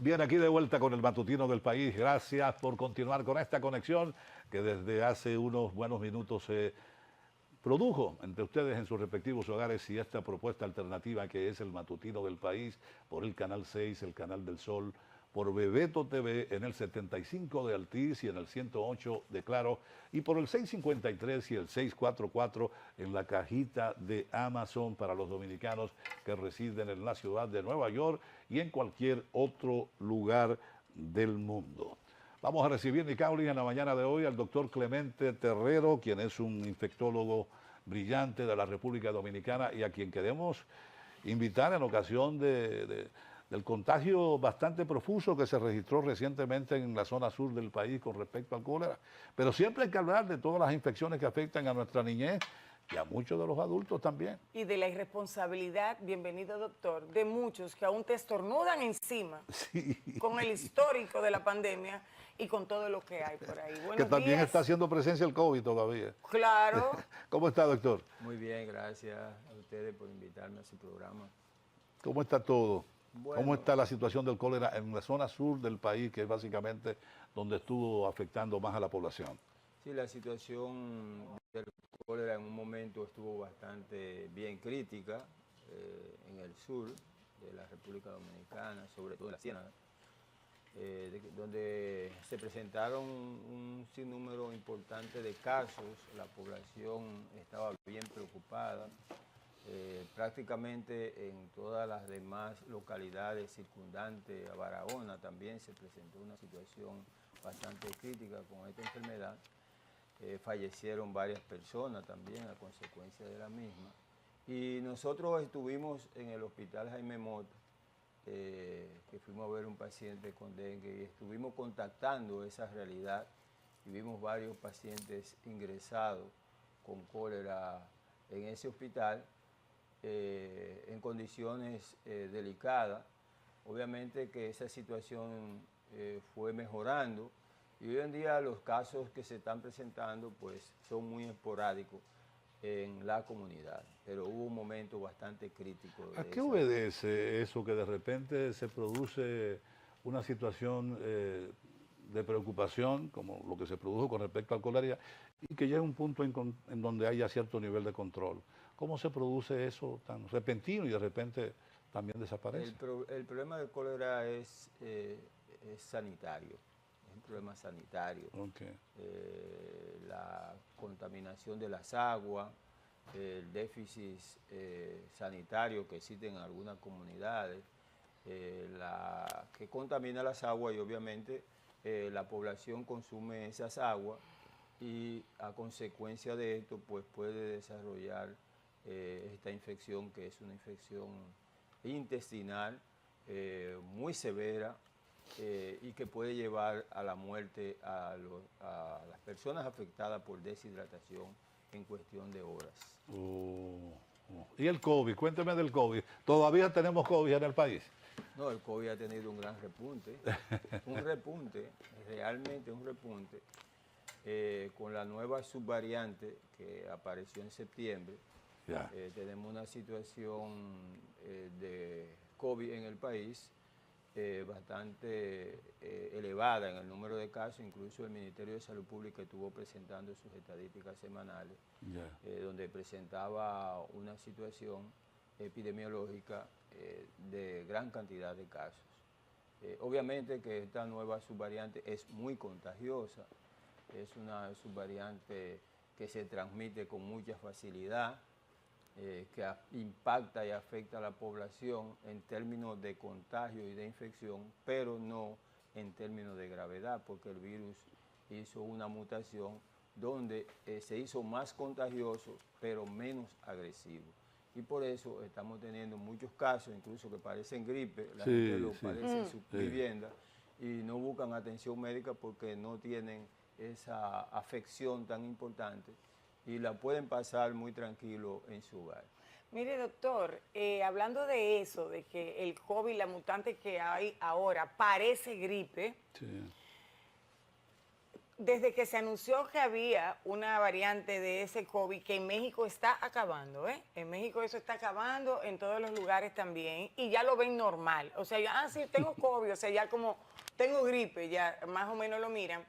Bien, aquí de vuelta con el matutino del país. Gracias por continuar con esta conexión que desde hace unos buenos minutos se produjo entre ustedes en sus respectivos hogares y esta propuesta alternativa que es el matutino del país por el Canal 6, el Canal del Sol, por Bebeto TV en el 75 de Altiz y en el 108 de Claro y por el 653 y el 644 en la cajita de Amazon para los dominicanos que residen en la ciudad de Nueva York y en cualquier otro lugar del mundo. Vamos a recibir, Nicauli, en la mañana de hoy al doctor Clemente Terrero, quien es un infectólogo brillante de la República Dominicana y a quien queremos invitar en ocasión del contagio bastante profuso que se registró recientemente en la zona sur del país con respecto al cólera. Pero siempre hay que hablar de todas las infecciones que afectan a nuestra niñez y a muchos de los adultos también. Y de la irresponsabilidad, bienvenido doctor, de muchos que aún te estornudan encima Sí. con el histórico de la pandemia y con todo lo que hay por ahí. Buenos Que también días. está haciendo presencia el COVID todavía. Claro. ¿Cómo está, doctor? Muy bien, gracias a ustedes por invitarme a su programa. ¿Cómo está todo? Bueno. ¿Cómo está la situación del cólera en la zona sur del país, que es básicamente donde estuvo afectando más a la población? Sí, la situación del cólera en un momento estuvo bastante bien crítica en el sur de la República Dominicana, sobre todo en la Ciénaga, donde se presentaron un sinnúmero importante de casos. La población estaba bien preocupada. Prácticamente en todas las demás localidades circundantes a Barahona también se presentó una situación bastante crítica con esta enfermedad. Fallecieron varias personas también a consecuencia de la misma. Y nosotros estuvimos en el hospital Jaime Mota, que fuimos a ver un paciente con dengue y estuvimos contactando esa realidad y vimos varios pacientes ingresados con cólera en ese hospital. En condiciones delicadas. Obviamente que esa situación fue mejorando y hoy en día los casos que se están presentando pues son muy esporádicos en la comunidad, pero hubo un momento bastante crítico. ¿A qué obedece eso que de repente se produce una situación de preocupación, como lo que se produjo con respecto al cólera, y que llega un punto en donde haya cierto nivel de control? ¿Cómo se produce eso tan repentino y de repente también desaparece? El problema del cólera es sanitario, es un problema sanitario. Okay. La contaminación de las aguas, el déficit sanitario que existe en algunas comunidades, que contamina las aguas y obviamente la población consume esas aguas y a consecuencia de esto pues puede desarrollar esta infección, que es una infección intestinal muy severa y que puede llevar a la muerte a las personas afectadas por deshidratación en cuestión de horas. ¿Y el COVID? Cuénteme del COVID. ¿Todavía tenemos COVID en el país? No, el COVID ha tenido un gran repunte, realmente un repunte, con la nueva subvariante que apareció en septiembre. Tenemos una situación de COVID en el país bastante elevada en el número de casos. Incluso el Ministerio de Salud Pública estuvo presentando sus estadísticas semanales, donde presentaba una situación epidemiológica de gran cantidad de casos. Obviamente que esta nueva subvariante es muy contagiosa, es una subvariante que se transmite con mucha facilidad, que impacta y afecta a la población en términos de contagio y de infección, pero no en términos de gravedad, porque el virus hizo una mutación donde se hizo más contagioso, pero menos agresivo. Y por eso estamos teniendo muchos casos, incluso que parecen gripe, la gente lo padece en su vivienda y no buscan atención médica porque no tienen esa afección tan importante y la pueden pasar muy tranquilo en su hogar. Mire, doctor, hablando de eso, de que el COVID, la mutante que hay ahora, parece gripe, desde que se anunció que había una variante de ese COVID que en México está acabando, ¿eh? En México eso está acabando, en todos los lugares también, y ya lo ven normal. O sea, ya, sí, tengo COVID, o sea, ya como tengo gripe, ya más o menos lo miran.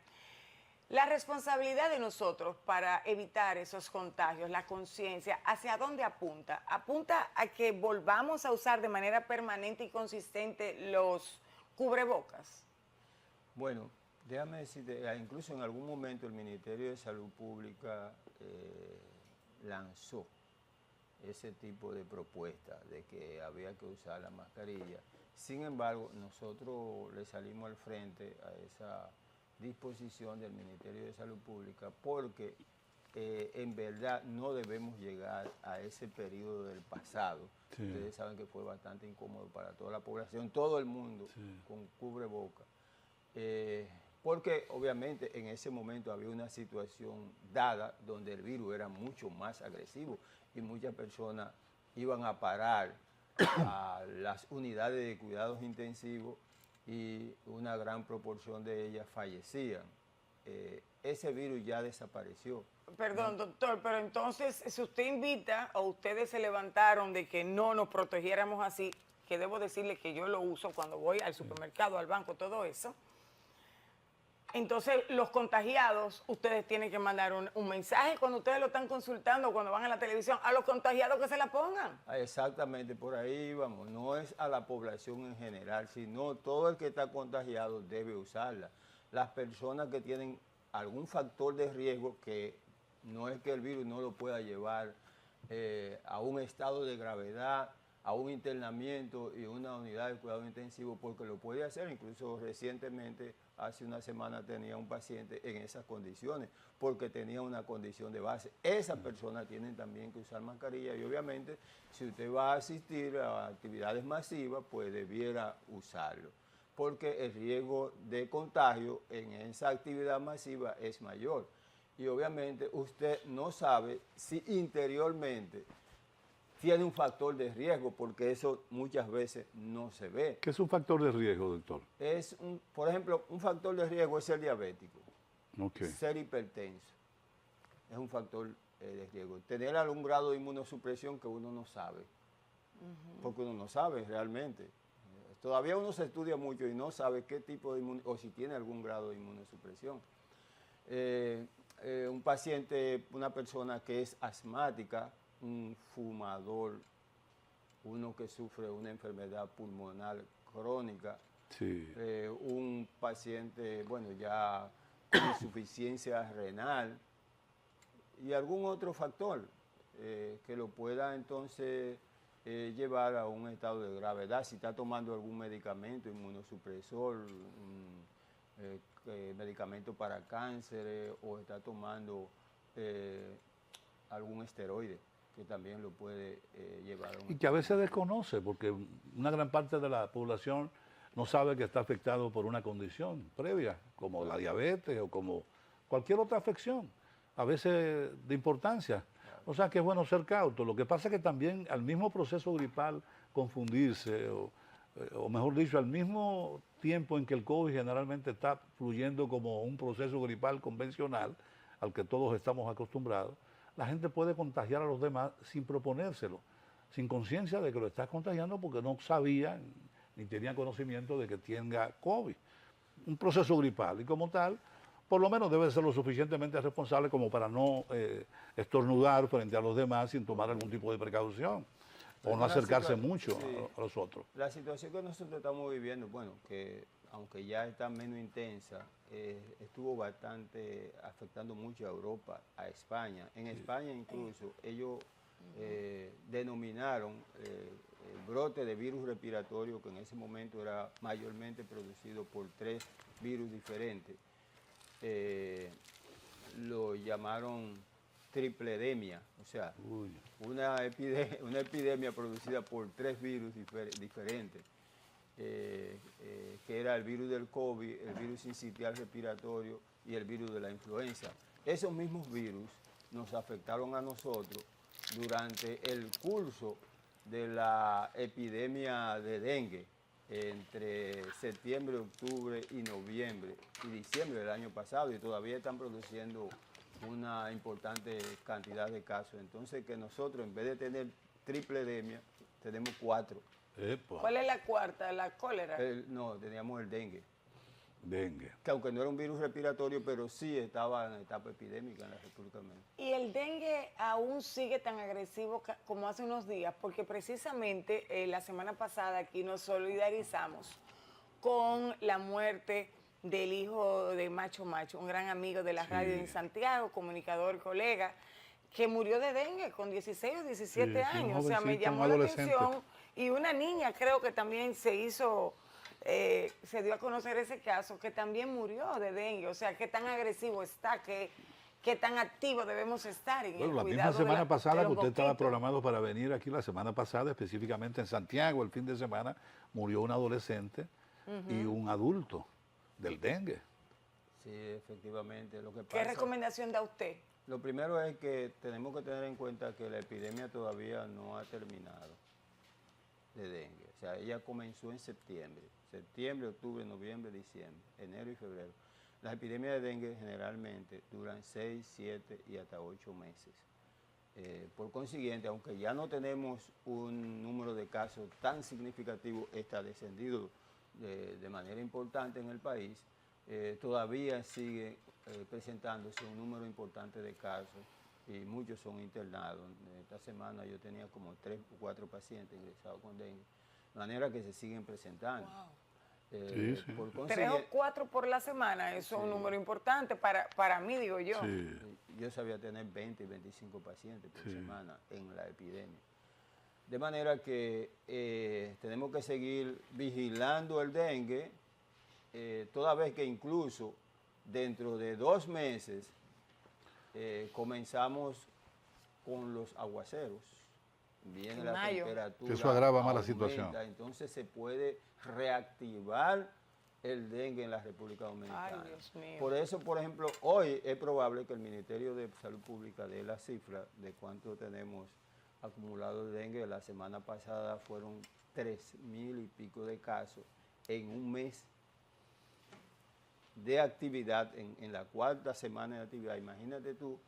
La responsabilidad de nosotros para evitar esos contagios, la conciencia, ¿hacia dónde apunta? Apunta a que volvamos a usar de manera permanente y consistente los cubrebocas. Bueno, déjame decirte, incluso en algún momento el Ministerio de Salud Pública lanzó ese tipo de propuesta de que había que usar la mascarilla. Sin embargo, nosotros le salimos al frente a esa disposición del Ministerio de Salud Pública porque en verdad no debemos llegar a ese periodo del pasado. Sí. Ustedes saben que fue bastante incómodo para toda la población, todo el mundo con cubreboca. Porque obviamente en ese momento había una situación dada donde el virus era mucho más agresivo y muchas personas iban a parar a las unidades de cuidados intensivos y una gran proporción de ellas fallecían. Ese virus ya desapareció. Perdón, doctor, pero entonces, si usted invita o ustedes se levantaron de que no nos protegiéramos así, que debo decirle que yo lo uso cuando voy al supermercado, al banco, todo eso, entonces los contagiados, ustedes tienen que mandar un mensaje cuando ustedes lo están consultando, cuando van a la televisión, a los contagiados que se la pongan. Exactamente, por ahí vamos. No es a la población en general, sino todo el que está contagiado debe usarla. Las personas que tienen algún factor de riesgo, que no es que el virus no lo pueda llevar a un estado de gravedad, a un internamiento y una unidad de cuidado intensivo, porque lo puede hacer. Incluso recientemente, hace una semana, tenía un paciente en esas condiciones, porque tenía una condición de base. Esas personas tienen también que usar mascarilla y obviamente si usted va a asistir a actividades masivas, pues debiera usarlo, porque el riesgo de contagio en esa actividad masiva es mayor. Y obviamente usted no sabe si interiormente tiene un factor de riesgo, porque eso muchas veces no se ve. ¿Qué es un factor de riesgo, doctor? Por ejemplo, un factor de riesgo es ser diabético, okay, ser hipertenso. Es un factor de riesgo. Tener algún grado de inmunosupresión que uno no sabe, porque uno no sabe realmente. Todavía uno se estudia mucho y no sabe qué tipo de o si tiene algún grado de inmunosupresión. Un paciente, una persona que es asmática, un fumador, uno que sufre una enfermedad pulmonar crónica, un paciente, bueno, ya con insuficiencia renal y algún otro factor que lo pueda entonces llevar a un estado de gravedad. Si está tomando algún medicamento, inmunosupresor, medicamento para cáncer o está tomando algún esteroide, que también lo puede llevar a un... Y que a veces desconoce, porque una gran parte de la población no sabe que está afectado por una condición previa, como la diabetes o como cualquier otra afección, a veces de importancia. O sea que es bueno ser cauto. Lo que pasa es que también al mismo proceso gripal confundirse, o mejor dicho, al mismo tiempo en que el COVID generalmente está fluyendo como un proceso gripal convencional, al que todos estamos acostumbrados, la gente puede contagiar a los demás sin proponérselo, sin conciencia de que lo está contagiando porque no sabían ni tenían conocimiento de que tenga COVID. Un proceso gripal y como tal, por lo menos debe ser lo suficientemente responsable como para no estornudar frente a los demás sin tomar algún tipo de precaución o no acercarse mucho a los otros. La situación que nosotros estamos viviendo, bueno, que aunque ya está menos intensa, estuvo bastante afectando mucho a Europa, a España. En España incluso ellos denominaron el brote de virus respiratorio, que en ese momento era mayormente producido por 3 virus diferentes. Lo llamaron tripledemia, o sea, una epidemia producida por 3 virus diferentes. Que era el virus del COVID, el virus sincitial respiratorio y el virus de la influenza. Esos mismos virus nos afectaron a nosotros durante el curso de la epidemia de dengue, entre septiembre, octubre y noviembre y diciembre del año pasado, y todavía están produciendo una importante cantidad de casos. Entonces, que nosotros, en vez de tener triple endemia, tenemos 4. Epa, ¿Cuál es la cuarta? ¿La cólera? No, teníamos el dengue, dengue. que aunque no era un virus respiratorio, pero sí estaba en etapa epidémica en la República Dominicana. Y el dengue aún sigue tan agresivo como hace unos días, porque precisamente la semana pasada aquí nos solidarizamos con la muerte del hijo de Macho Macho, un gran amigo de la radio en Santiago, comunicador, colega, que murió de dengue con 16 o 17 Sí, un años. O sea, me jovencito, llamó un la adolescente. atención. Y una niña creo que también se dio a conocer ese caso, que también murió de dengue. O sea, qué tan agresivo está, qué tan activo debemos estar en Bueno, el la cuidado misma semana de pasada que los usted estaba mosquitos. programado para venir aquí, la semana pasada, específicamente en Santiago, el fin de semana, murió un adolescente y un adulto del dengue. Sí, efectivamente, lo que ¿Qué pasa... recomendación da usted? Lo primero es que tenemos que tener en cuenta que la epidemia todavía no ha terminado de dengue. O sea, ella comenzó en septiembre, octubre, noviembre, diciembre, enero y febrero. Las epidemias de dengue generalmente duran 6, 7 y hasta 8 meses. Por consiguiente, aunque ya no tenemos un número de casos tan significativo, está descendido de manera importante en el país, todavía sigue presentándose un número importante de casos y muchos son internados. Esta semana yo tenía como 3 o 4 pacientes ingresados con dengue, de manera que se siguen presentando. Wow. Sí, sí. Por 3 o consiguiente, 4 por la semana, eso es un número importante para mí, digo yo. Sí. yo sabía tener 20 y 25 pacientes por Sí. semana en la epidemia. De manera que tenemos que seguir vigilando el dengue, toda vez que incluso dentro de 2 meses comenzamos con los aguaceros. Viene En la mayo. temperatura. Que eso agrava más la aumenta, situación. Entonces se puede reactivar el dengue en la República Dominicana. Ay, Dios mío. Por eso, por ejemplo, hoy es probable que el Ministerio de Salud Pública dé la cifra de cuánto tenemos acumulado de dengue. La semana pasada fueron 3,000 y pico de casos en un mes de actividad, en la 4ª semana de actividad. Imagínate tú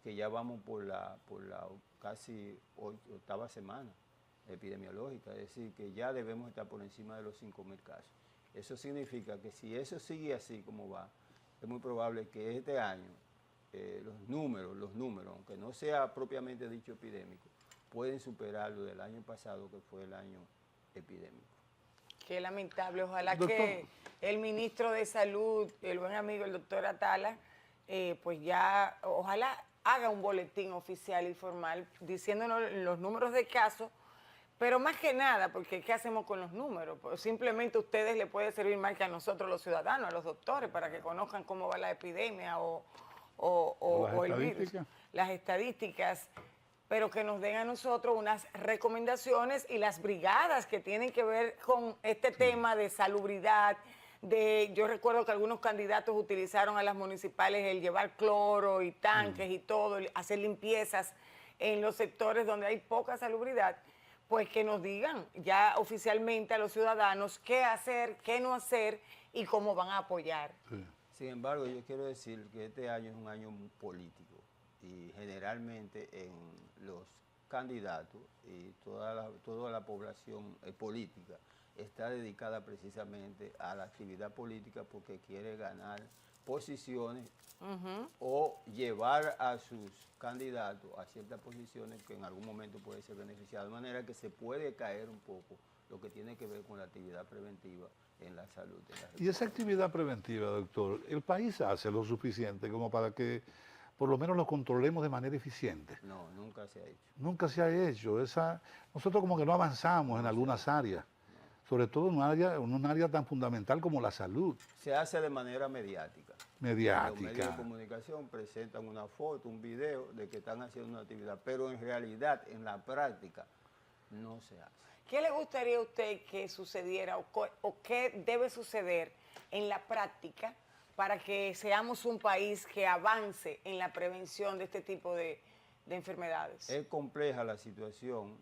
que ya vamos por la casi 8ª semana epidemiológica, es decir, que ya debemos estar por encima de los 5,000 casos. Eso significa que si eso sigue así como va, es muy probable que este año los números, aunque no sea propiamente dicho epidémico, pueden superar lo del año pasado, que fue el año epidémico. Qué lamentable. Ojalá Doctor. que el ministro de Salud, el buen amigo, el doctor Atala, pues ya, ojalá haga un boletín oficial y formal diciéndonos los números de casos, pero más que nada, porque ¿qué hacemos con los números? Pues simplemente a ustedes les puede servir más que a nosotros los ciudadanos, a los doctores, para que conozcan cómo va la epidemia o el virus. estadísticas. Las estadísticas, pero que nos den a nosotros unas recomendaciones y las brigadas que tienen que ver con este tema de salubridad. Yo recuerdo que algunos candidatos utilizaron a las municipales el llevar cloro y tanques y todo, hacer limpiezas en los sectores donde hay poca salubridad, pues que nos digan ya oficialmente a los ciudadanos qué hacer, qué no hacer y cómo van a apoyar. Sí. Sin embargo, yo quiero decir que este año es un año político y generalmente en los candidatos y toda la población política está dedicada precisamente a la actividad política porque quiere ganar posiciones o llevar a sus candidatos a ciertas posiciones que en algún momento puede ser beneficiado, de manera que se puede caer un poco lo que tiene que ver con la actividad preventiva en la salud. Y esa actividad preventiva, doctor, ¿el país hace lo suficiente como para que por lo menos lo controlemos de manera eficiente? No, nunca se ha hecho. Nunca se ha hecho. Nosotros como que no avanzamos en algunas áreas, sobre todo en un área tan fundamental como la salud Se hace de manera mediática. Los medios de mediática. comunicación presentan una foto, un video de que están haciendo una actividad, pero en realidad, en la práctica, no se hace. ¿Qué le gustaría a usted que sucediera o qué debe suceder en la práctica para que seamos un país que avance en la prevención de este tipo de enfermedades? Es compleja la situación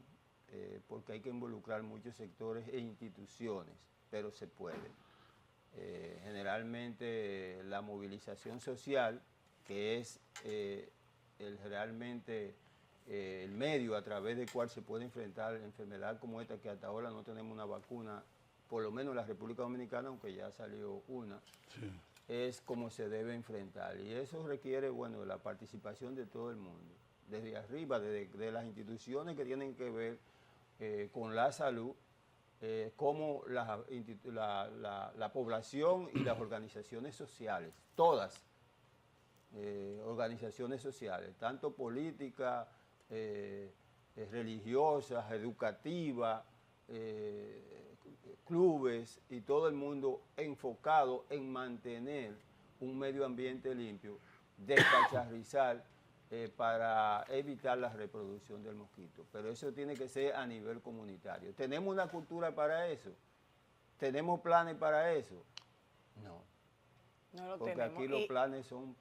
porque hay que involucrar muchos sectores e instituciones, pero se puede. Generalmente la movilización social, que es realmente el medio a través del cual se puede enfrentar enfermedades como esta, que hasta ahora no tenemos una vacuna, por lo menos en la República Dominicana, aunque ya salió una, sí, es como se debe enfrentar. Y eso requiere, bueno, de la participación de todo el mundo, desde arriba, de las instituciones que tienen que ver con la salud, como la población y las organizaciones sociales, todas organizaciones sociales, tanto políticas, religiosas, educativas, clubes y todo el mundo enfocado en mantener un medio ambiente limpio, descacharrizar para evitar la reproducción del mosquito. Pero eso tiene que ser a nivel comunitario. ¿Tenemos una cultura para eso? ¿Tenemos planes para eso? No. No lo porque tenemos. Aquí los planes son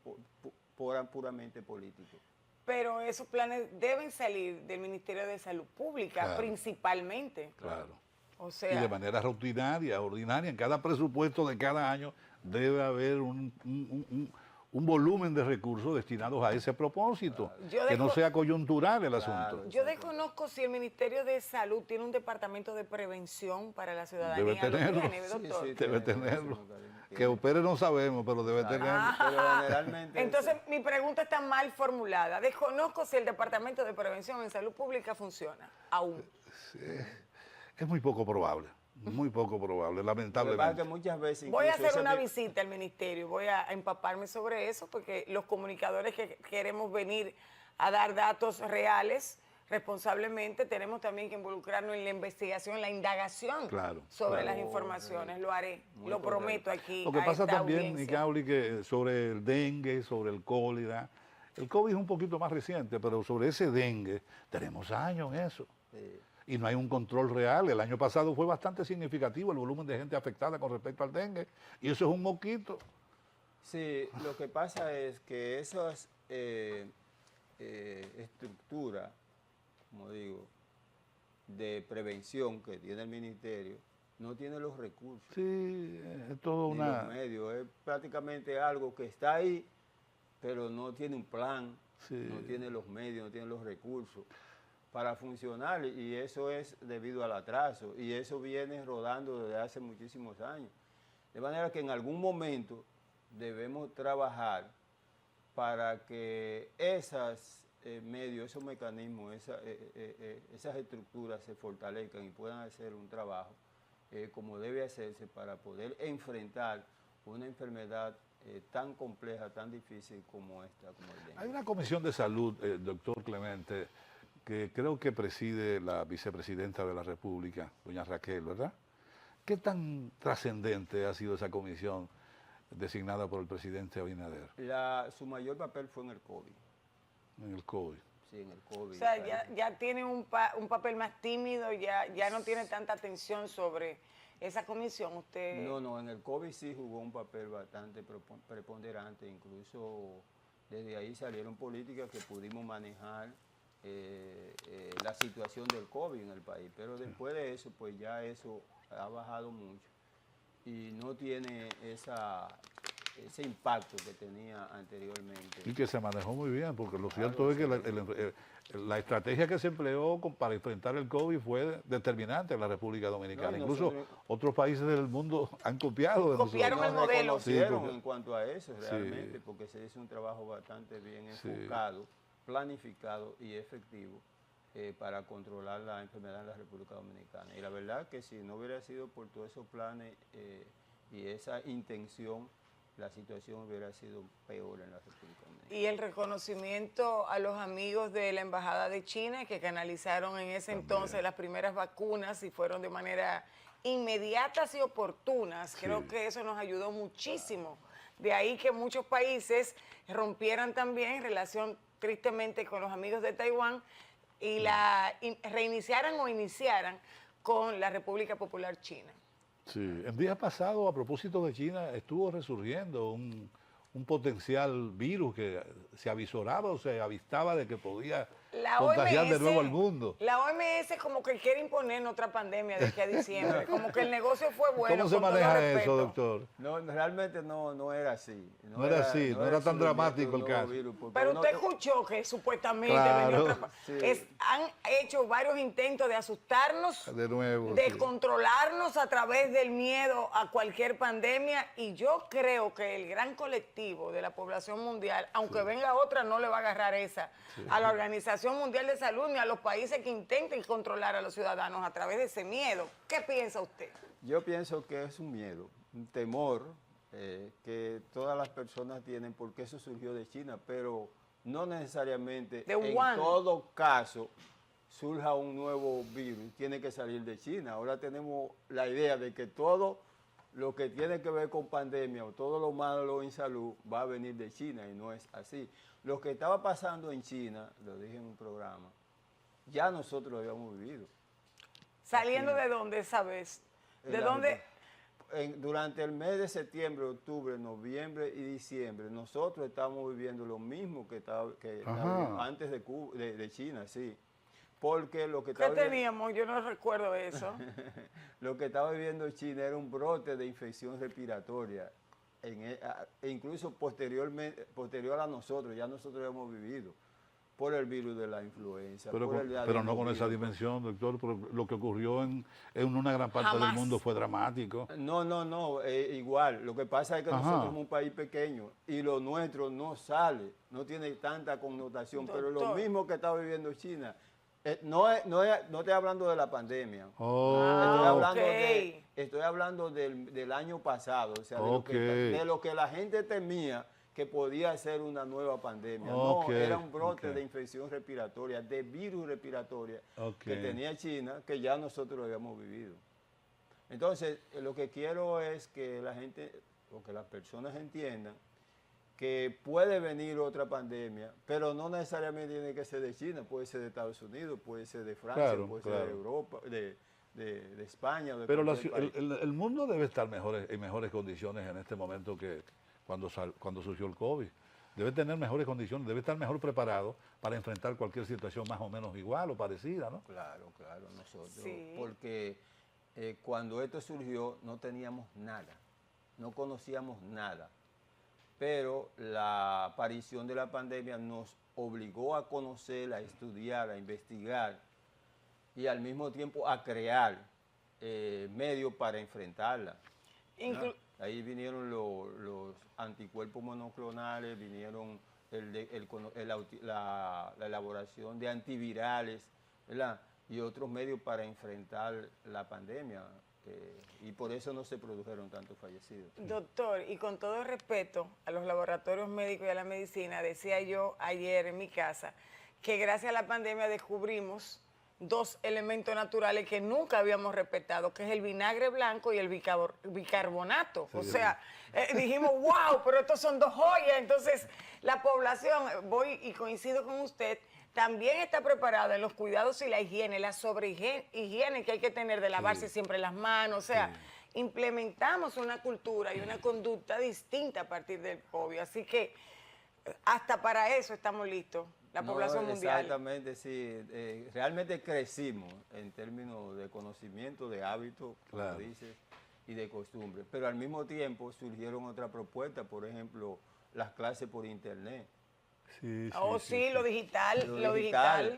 puramente políticos. Pero esos planes deben salir del Ministerio de Salud Pública, claro, principalmente. Claro. O sea, y de manera rutinaria, ordinaria, en cada presupuesto de cada año debe haber un volumen de recursos destinados a ese propósito, que no sea coyuntural el asunto. Yo desconozco si el Ministerio de Salud tiene un departamento de prevención para la ciudadanía. Debe tenerlo, debe tenerlo. Que opere no sabemos, pero debe tenerlo. Pero generalmente entonces, mi pregunta está mal formulada. Desconozco si el departamento de prevención en salud pública funciona aún. Sí. Es muy poco probable, lamentablemente. Que muchas veces voy a hacer una visita al ministerio, voy a empaparme sobre eso, porque los comunicadores que queremos venir a dar datos reales responsablemente, tenemos también que involucrarnos en la investigación, en la indagación sobre las informaciones. Lo haré, lo prometo aquí. Lo que pasa también, Nicauli, que sobre el dengue, sobre el cólera, el COVID es un poquito más reciente, pero sobre ese dengue tenemos años en eso. Sí. Y no hay un control real. El año pasado fue bastante significativo el volumen de gente afectada con respecto al dengue, y eso es un mosquito. Sí, lo que pasa es que esas estructuras, como digo, de prevención que tiene el ministerio, no tiene los recursos. Sí, es todo los medios. Es prácticamente algo que está ahí, pero no tiene un plan, no tiene los medios, no tiene los recursos para funcionar, y eso es debido al atraso, y eso viene rodando desde hace muchísimos años. De manera que en algún momento debemos trabajar para que esos medios, esos mecanismos, esas estructuras se fortalezcan y puedan hacer un trabajo como debe hacerse para poder enfrentar una enfermedad tan compleja, tan difícil como esta, como el dengue. Hay una comisión de salud, doctor Clemente, que creo que preside la vicepresidenta de la República, doña Raquel, ¿verdad? ¿Qué tan trascendente ha sido esa comisión designada por el presidente Abinader? Su mayor papel fue en el COVID. En el COVID. Sí, en el COVID. O sea, ya tiene un papel más tímido, ya no tiene tanta atención sobre esa comisión. Usted... No, en el COVID sí jugó un papel bastante preponderante, incluso desde ahí salieron políticas que pudimos manejar la situación del COVID en el país, pero después de eso, pues ya eso ha bajado mucho y no tiene ese impacto que tenía anteriormente. Y que se manejó muy bien, porque lo cierto es que la estrategia que se empleó para enfrentar el COVID fue determinante en la República Dominicana. Incluso otros países del mundo han copiado de Copiaron el modelo. En cuanto a eso realmente, porque se hizo un trabajo bastante bien enfocado, planificado y efectivo para controlar la enfermedad en la República Dominicana. Y la verdad que si no hubiera sido por todos esos planes y esa intención, la situación hubiera sido peor en la República Dominicana. Y el reconocimiento a los amigos de la Embajada de China que canalizaron en ese entonces las primeras vacunas y fueron de manera inmediatas y oportunas. Creo que eso nos ayudó muchísimo. De ahí que muchos países rompieran también en relación tristemente con los amigos de Taiwán y reiniciaran o iniciaran con la República Popular China. Sí, el día pasado, a propósito de China, estuvo resurgiendo un potencial virus que se avisoraba o se avistaba de que podía contagiar de nuevo al mundo. La OMS como que quiere imponer otra pandemia de aquí a diciembre. Como que el negocio fue bueno. ¿Cómo se maneja eso, doctor? No, realmente no era así. No era así, no era tan dramático el caso. Pero usted escuchó que supuestamente Claro, han hecho varios intentos de asustarnos, de nuevo, de sí. controlarnos a través del miedo a cualquier pandemia, y yo creo que el gran colectivo de la población mundial, aunque venga otra, no le va a agarrar esa a la Organización Mundial de Salud ni a los países que intenten controlar a los ciudadanos a través de ese miedo. ¿Qué piensa usted? Yo pienso que es un miedo, un temor que todas las personas tienen, porque eso surgió de China, pero no necesariamente en todo caso surja un nuevo virus, tiene que salir de China. Ahora tenemos la idea de que todo lo que tiene que ver con pandemia o todo lo malo en salud va a venir de China, y no es así. Lo que estaba pasando en China, lo dije en un programa, ya nosotros lo habíamos vivido. ¿Saliendo de dónde esa vez? ¿De dónde? Durante el mes de septiembre, octubre, noviembre y diciembre, nosotros estábamos viviendo lo mismo que antes de China, sí. Porque lo que estaba ¿Qué teníamos? Yo no recuerdo eso. Lo que estaba viviendo China era un brote de infección respiratoria, e incluso posterior a nosotros, ya nosotros hemos vivido, por el virus de la influenza. Pero no con esa dimensión, doctor, porque lo que ocurrió en una gran parte del mundo fue dramático. No, igual. Lo que pasa es que nosotros somos un país pequeño y lo nuestro no sale, no tiene tanta connotación, pero lo mismo que está viviendo China. No estoy hablando de la pandemia. Estoy hablando del año pasado, o sea, de lo que la gente temía que podía ser una nueva pandemia. No, era un brote de infección respiratoria, de virus respiratoria que tenía China, que ya nosotros lo habíamos vivido. Entonces, lo que quiero es que la gente, o que las personas entiendan que puede venir otra pandemia, pero no necesariamente tiene que ser de China, puede ser de Estados Unidos, puede ser de Francia, puede ser de Europa, de España. Pero el mundo debe estar en mejores condiciones en este momento que cuando surgió el COVID. Debe tener mejores condiciones, debe estar mejor preparado para enfrentar cualquier situación más o menos igual o parecida, ¿no? Claro, nosotros. Sí. Porque cuando esto surgió no teníamos nada, no conocíamos nada. Pero la aparición de la pandemia nos obligó a conocer, a estudiar, a investigar y al mismo tiempo a crear medios para enfrentarla. Ahí vinieron los anticuerpos monoclonales, vinieron la elaboración de antivirales, ¿verdad? Y otros medios para enfrentar la pandemia. Y por eso no se produjeron tantos fallecidos. Doctor, y con todo respeto a los laboratorios médicos y a la medicina, decía yo ayer en mi casa que gracias a la pandemia descubrimos dos elementos naturales que nunca habíamos respetado, que es el vinagre blanco y el bicarbonato. Sí, o sea, dijimos, wow, pero estos son dos joyas. Entonces, la población, voy y coincido con usted, también está preparada en los cuidados y la higiene, la sobrehigiene que hay que tener de lavarse siempre las manos. O sea, implementamos una cultura y una conducta distinta a partir del COVID. Así que hasta para eso estamos listos, la población mundial. Exactamente, sí. Realmente crecimos en términos de conocimiento, de hábitos, como dices, y de costumbre. Pero al mismo tiempo surgieron otras propuestas, por ejemplo, las clases por internet. Lo digital.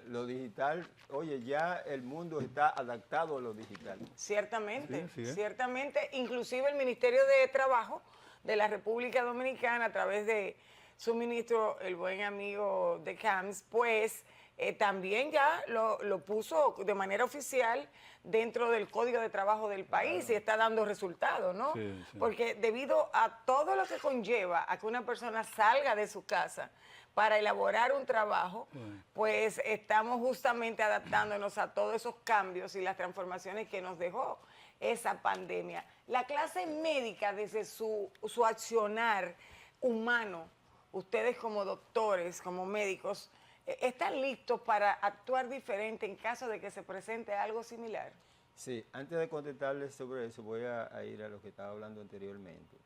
Lo digital, oye, ya el mundo está adaptado a lo digital. Ciertamente, ciertamente. Inclusive el Ministerio de Trabajo de la República Dominicana, a través de su ministro, el buen amigo de Camps, pues también ya lo puso de manera oficial dentro del Código de Trabajo del país y está dando resultados, ¿no? Porque debido a todo lo que conlleva a que una persona salga de su casa para elaborar un trabajo, pues estamos justamente adaptándonos a todos esos cambios y las transformaciones que nos dejó esa pandemia. La clase médica, desde su accionar humano, ustedes como doctores, como médicos, ¿están listos para actuar diferente en caso de que se presente algo similar? Sí, antes de contestarles sobre eso, voy a ir a lo que estaba hablando anteriormente.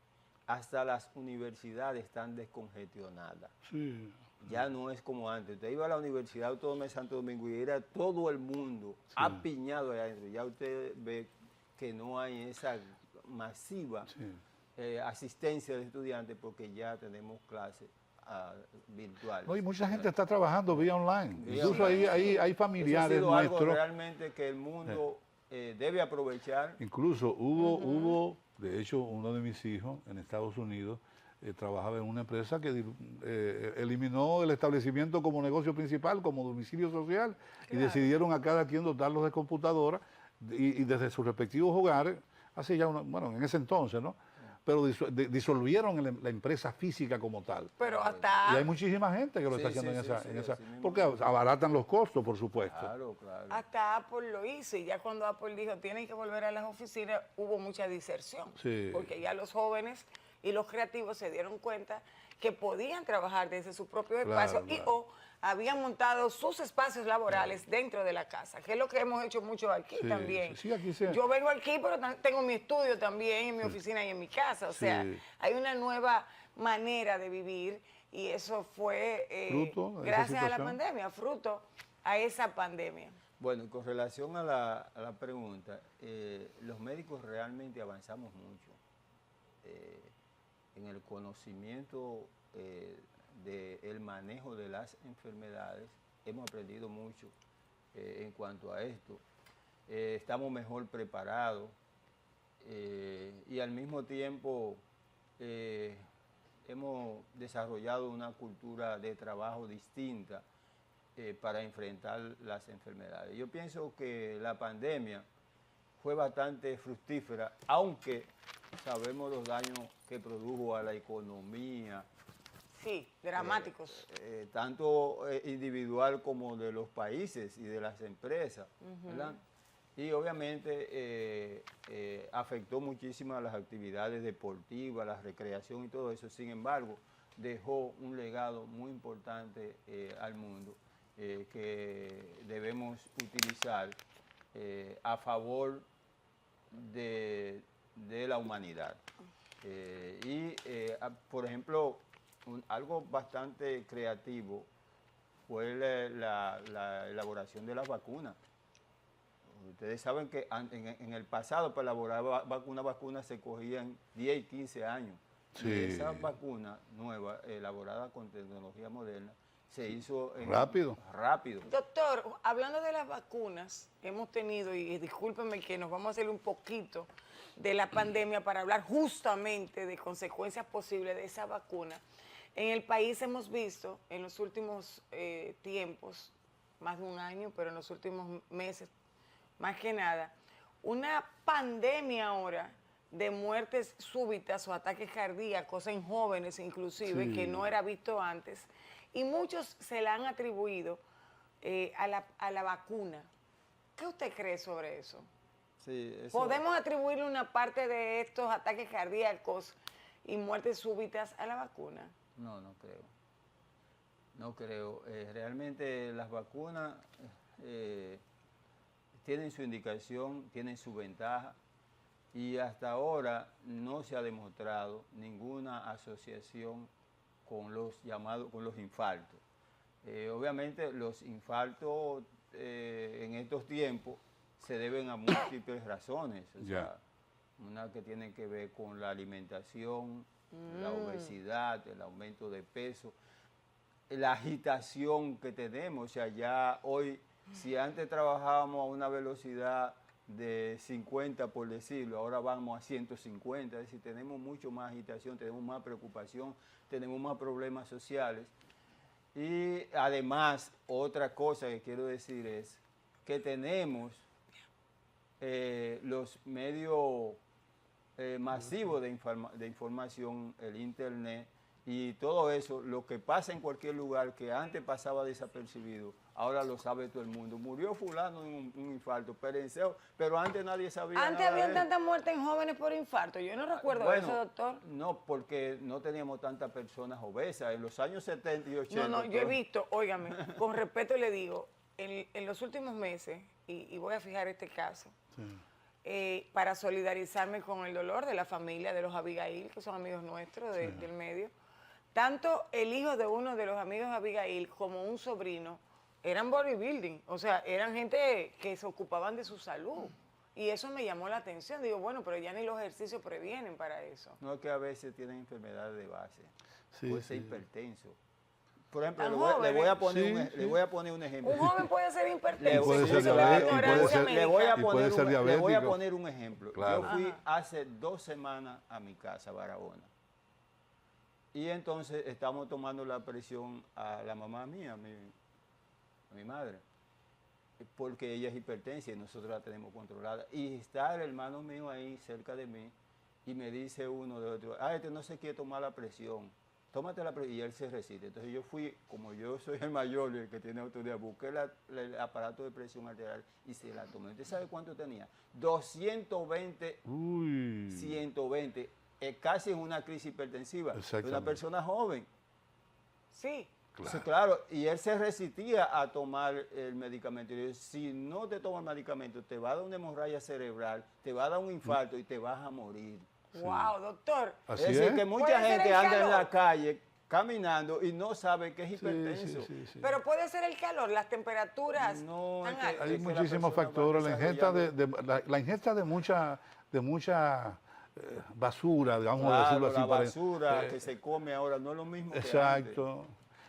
Hasta las universidades están descongestionadas. Ya no es como antes. Usted iba a la Universidad Autónoma de Santo Domingo y era todo el mundo apiñado allá adentro. Ya usted ve que no hay esa masiva asistencia de estudiantes porque ya tenemos clases virtuales. No, y mucha gente está trabajando vía online. Incluso online. hay familiares Eso ha sido nuestros. algo realmente que el mundo debe aprovechar. Incluso hubo, de hecho, uno de mis hijos en Estados Unidos trabajaba en una empresa que eliminó el establecimiento como negocio principal, como domicilio social, y decidieron a cada quien dotarlos de computadora y desde sus respectivos hogares, hace ya, bueno, en ese entonces, ¿no? Pero disolvieron la empresa física como tal. Pero hasta... Y hay muchísima gente que lo está haciendo en esa porque abaratan los costos, por supuesto. Claro, claro. Hasta Apple lo hizo, y ya cuando Apple dijo tienen que volver a las oficinas, hubo mucha diserción. Sí. Porque ya los jóvenes y los creativos se dieron cuenta que podían trabajar desde su propio espacio y o habían montado sus espacios laborales dentro de la casa, que es lo que hemos hecho mucho aquí también. Sí, aquí sí. Yo vengo aquí, pero tengo mi estudio también, en mi oficina y en mi casa. O sea, hay una nueva manera de vivir, y eso fue fruto de gracias esa a la situación. pandemia, fruto a esa pandemia. Bueno, con relación a la pregunta, los médicos realmente avanzamos mucho en el conocimiento del manejo de las enfermedades. Hemos aprendido mucho en cuanto a esto. Estamos mejor preparados y al mismo tiempo hemos desarrollado una cultura de trabajo distinta para enfrentar las enfermedades. Yo pienso que la pandemia fue bastante fructífera, aunque sabemos los daños que produjo a la economía. Sí, dramáticos. Tanto individual como de los países y de las empresas, ¿verdad? Y obviamente afectó muchísimo a las actividades deportivas, la recreación y todo eso. Sin embargo, dejó un legado muy importante al mundo que debemos utilizar a favor de la humanidad. Por ejemplo, algo bastante creativo fue la elaboración de las vacunas. Ustedes saben que en el pasado para elaborar una vacuna se cogían 10 y 15 años. Sí. Y esa vacuna nueva, elaborada con tecnología moderna, se hizo rápido. Doctor, hablando de las vacunas, hemos tenido, y discúlpenme que nos vamos a hacer un poquito de la pandemia para hablar justamente de consecuencias posibles de esa vacuna. En el país hemos visto en los últimos tiempos, más de un año, pero en los últimos meses, más que nada, una pandemia ahora de muertes súbitas o ataques cardíacos en jóvenes inclusive, que no era visto antes, y muchos se la han atribuido a la vacuna. ¿Qué usted cree sobre eso? Sí, eso... ¿Podemos atribuirle una parte de estos ataques cardíacos y muertes súbitas a la vacuna? No, no creo. No creo. Realmente las vacunas tienen su indicación, tienen su ventaja, y hasta ahora no se ha demostrado ninguna asociación con los infartos. Obviamente los infartos en estos tiempos se deben a múltiples razones. O sea, una que tiene que ver con la alimentación, la obesidad, el aumento de peso, la agitación que tenemos. O sea, ya hoy, si antes trabajábamos a una velocidad de 50, por decirlo, ahora vamos a 150, es decir, tenemos mucho más agitación, tenemos más preocupación, tenemos más problemas sociales. Y además, otra cosa que quiero decir es que tenemos los medios masivos de información, el internet y todo eso, lo que pasa en cualquier lugar que antes pasaba desapercibido, ahora lo sabe todo el mundo. Murió fulano en un infarto, pero antes nadie sabía. Antes había tanta muerte en jóvenes por infarto. Yo no recuerdo eso, doctor. No, porque no teníamos tantas personas obesas. En los años 70 y 80. No, yo he visto, óigame, con respeto le digo, en los últimos meses, y voy a fijar este caso, para solidarizarme con el dolor de la familia de los Abigail, que son amigos nuestros del medio, tanto el hijo de uno de los amigos de Abigail como un sobrino eran bodybuilding, o sea, eran gente que se ocupaban de su salud. Y eso me llamó la atención. Digo, bueno, pero ya ni los ejercicios previenen para eso. No, es que a veces tienen enfermedades de base. Sí, Puede ser sí. hipertenso. Por ejemplo, Tan le voy jóvenes. a poner Sí, le voy a poner un ejemplo. Un joven puede ser Le hipertenso. puede ser incluso diabético, por y puede ignorancia ser- le voy a médica. y puede poner ser le voy a diabético. poner un ejemplo. Claro. Yo fui Ajá. hace 2 semanas a mi casa, Barahona. Y entonces estamos tomando la presión a la mamá mía, a mi madre, porque ella es hipertensa y nosotros la tenemos controlada. Y está el hermano mío ahí cerca de mí y me dice uno de otro, este no se quiere tomar la presión, tómate la presión. Y él se resiste. Entonces yo fui, como yo soy el mayor y el que tiene autoridad, busqué el aparato de presión arterial y se la tomé. ¿Usted sabe cuánto tenía? 220, Uy. 120. Casi en una crisis hipertensiva. Exactamente. Una persona joven. Sí. Entonces, claro, y él se resistía a tomar el medicamento. Y yo, si no te tomas el medicamento, te va a dar una hemorragia cerebral, te va a dar un infarto y te vas a morir. Wow, doctor. Así es decir, es. que mucha Puede ser gente el anda en calor. la calle caminando y no sabe que es Sí, hipertenso. sí, sí. Pero puede ser el calor, las temperaturas No, tan es que- altas. Hay es que la muchísimos persona va factores. La ingesta desarrollando- la ingesta de mucha basura, digamos Claro, decirlo así. la para- basura que se come ahora no es lo mismo que antes. Exacto.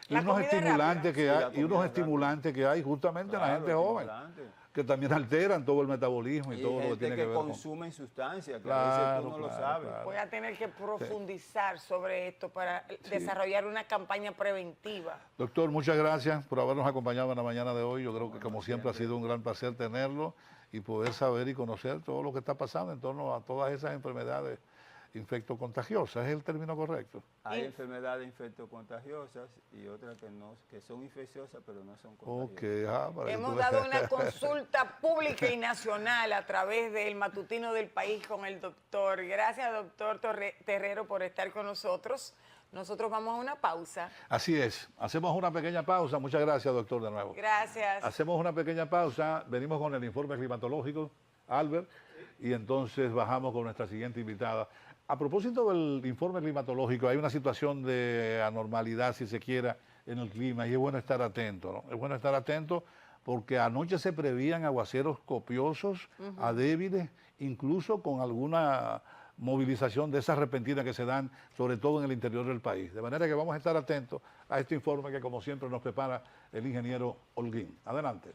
Y La unos comida estimulantes rápida. que Sí, la hay, y unos comida estimulantes que hay justamente en la Claro, gente joven, estimulante. que también alteran todo el metabolismo y Y todo lo que gente tiene que que ver con. consumen sustancias, que a Claro, veces tú no lo claro, sabes. claro. Voy a tener que profundizar sobre esto para desarrollar una campaña preventiva. Doctor, muchas gracias por habernos acompañado en la mañana de hoy. Yo creo que como siempre ha sido un gran placer tenerlo y poder saber y conocer todo lo que está pasando en torno a todas esas enfermedades infectocontagiosas. ¿Es el término correcto? Hay Y- enfermedades infectocontagiosas y otras que son infecciosas pero no son Ok, contagiosas. para que Hemos tú dado veas. una consulta pública y nacional a través del Matutino del País con el doctor. Gracias, doctor Terrero, por estar con nosotros. Nosotros vamos a una pausa. Así es. Hacemos una pequeña pausa. Muchas gracias, doctor, de nuevo. Gracias. Hacemos una pequeña pausa. Venimos con el informe climatológico, Albert, y entonces bajamos con nuestra siguiente invitada. A propósito del informe climatológico, hay una situación de anormalidad, si se quiera, en el clima y es bueno estar atento, ¿no? Es bueno estar atento porque anoche se prevían aguaceros copiosos a débiles, incluso con alguna movilización de esas repentinas que se dan, sobre todo en el interior del país. De manera que vamos a estar atentos a este informe que, como siempre, nos prepara el ingeniero Holguín. Adelante.